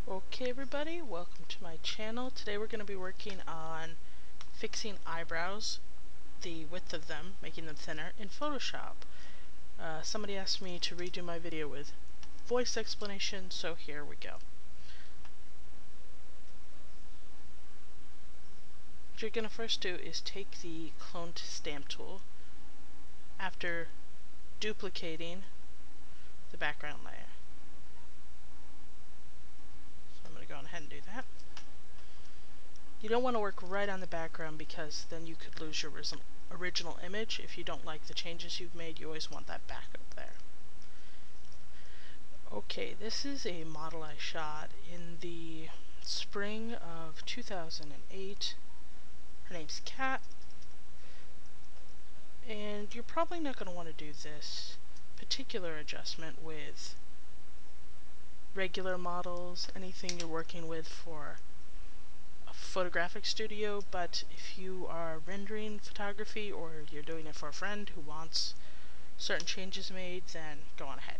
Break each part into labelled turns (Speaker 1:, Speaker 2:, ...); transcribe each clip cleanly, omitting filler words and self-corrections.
Speaker 1: Okay everybody, welcome to my channel. Today we're going to be working on fixing eyebrows, the width of them, making them thinner in Photoshop. Somebody asked me to redo my video with voice explanation, so here we go. What you're going to first do is take the clone to stamp tool after duplicating the background layer. Go ahead and do that. You don't want to work right on the background because then you could lose your original image. If you don't like the changes you've made, you always want that back up there. Okay, this is a model I shot in the spring of 2008. Her name's Kat, and you're probably not going to want to do this particular adjustment with regular models, anything you're working with for a photographic studio, but if you are rendering photography or you're doing it for a friend who wants certain changes made, then go on ahead.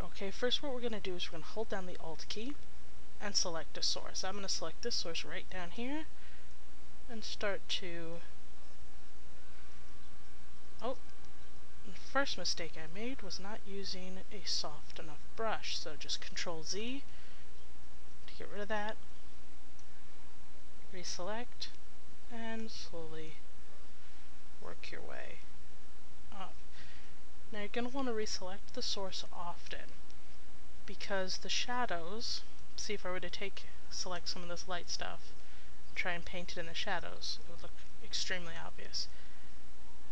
Speaker 1: Okay, first what we're going to do is we're going to hold down the Alt key and select a source. I'm going to select this source right down here and start to... The first mistake I made was not using a soft enough brush, so just Control Z to get rid of that, reselect, and slowly work your way up. Now you're going to want to reselect the source often because the shadows, see if I were to select some of this light stuff and try and paint it in the shadows, it would look extremely obvious.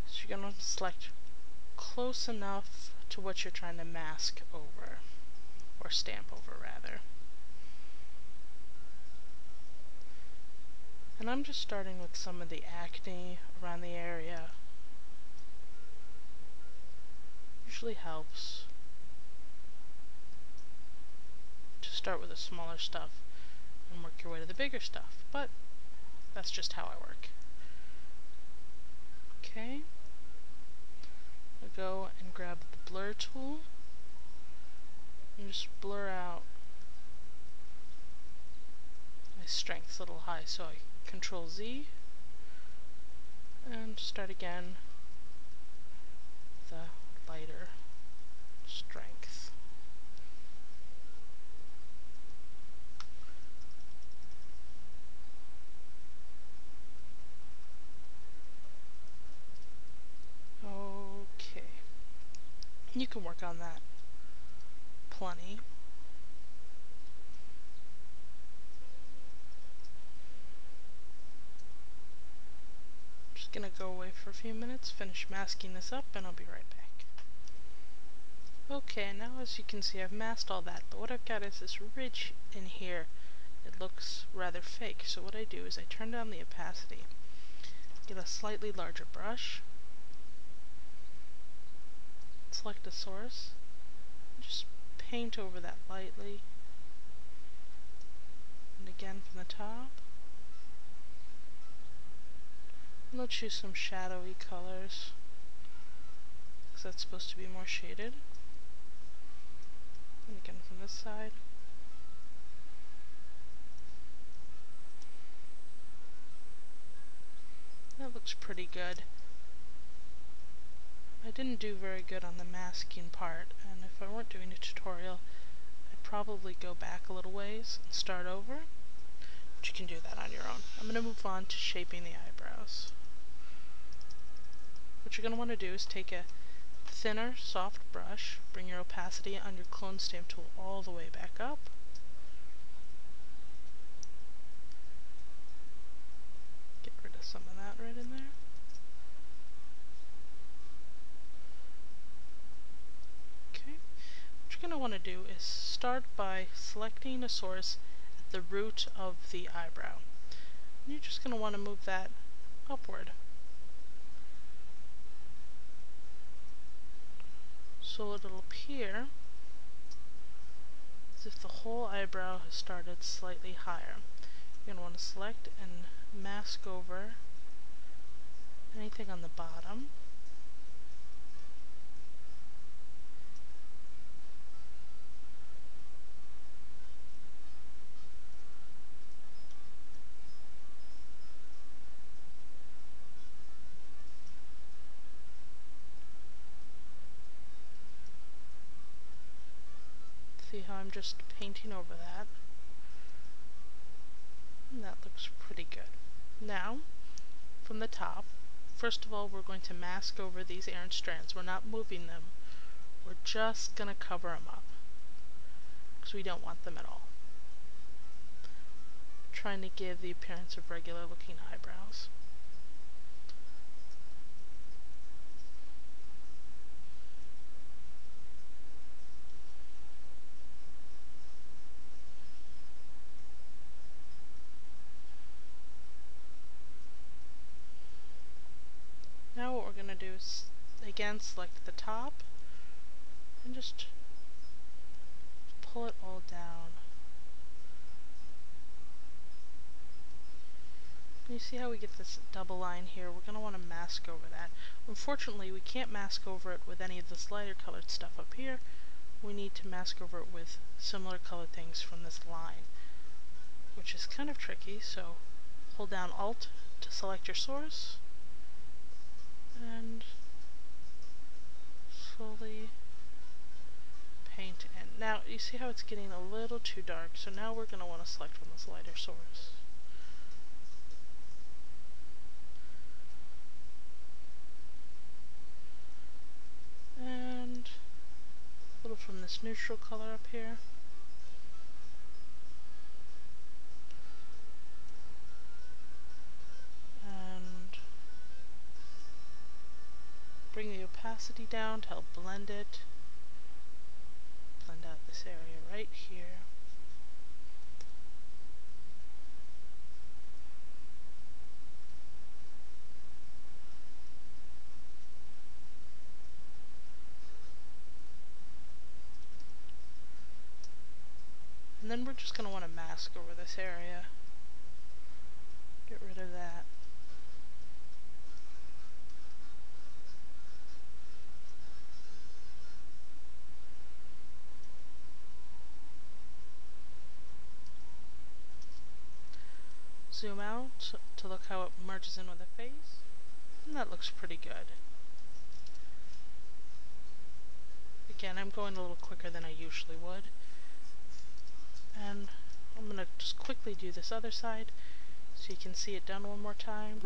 Speaker 1: So you're going to select close enough to what you're trying to mask over, or stamp over rather. And I'm just starting with some of the acne around the area. Usually helps to start with the smaller stuff and work your way to the bigger stuff, but that's just how I work. Okay. Go and grab the blur tool and just blur out my strength's a little high, so I Control Z and start again with the lighter strength. You can work on that plenty. Just gonna go away for a few minutes, finish masking this up, and I'll be right back. Okay, now as you can see I've masked all that, but what I've got is this ridge in here. It looks rather fake, so what I do is I turn down the opacity, get a slightly larger brush, select a source, just paint over that lightly, and again from the top. And I'll choose some shadowy colors because that's supposed to be more shaded. And again from this side. That looks pretty good. I didn't do very good on the masking part, and if I weren't doing a tutorial, I'd probably go back a little ways and start over, but you can do that on your own. I'm going to move on to shaping the eyebrows. What you're going to want to do is take a thinner, soft brush, bring your opacity on your clone stamp tool all the way back up, get rid of some of that right in there. What you're going to want to do is start by selecting a source at the root of the eyebrow. And you're just going to want to move that upward. So it'll appear as if the whole eyebrow has started slightly higher. You're going to want to select and mask over anything on the bottom. See how I'm just painting over that? And that looks pretty good. Now, from the top, first of all, we're going to mask over these errant strands. We're not moving them. We're just going to cover them up because we don't want them at all. Trying to give the appearance of regular looking eyebrows. Now what we're going to do is, again, select the top and just pull it all down. You see how we get this double line here? We're going to want to mask over that. Unfortunately, we can't mask over it with any of this lighter colored stuff up here. We need to mask over it with similar colored things from this line, which is kind of tricky, so hold down Alt to select your source, and slowly paint in. Now, you see how it's getting a little too dark, so now we're going to want to select from this lighter source. And a little from this neutral color up here. And bring the opacity down to help blend it. Blend out this area right here. And then we're just going to want to mask over this area. Get rid of that. Zoom out to look how it merges in with the face, and that looks pretty good. Again, I'm going a little quicker than I usually would, and I'm going to just quickly do this other side so you can see it done one more time.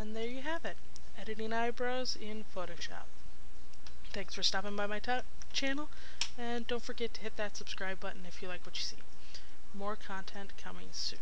Speaker 1: And there you have it, editing eyebrows in Photoshop. Thanks for stopping by my channel, and don't forget to hit that subscribe button if you like what you see. More content coming soon.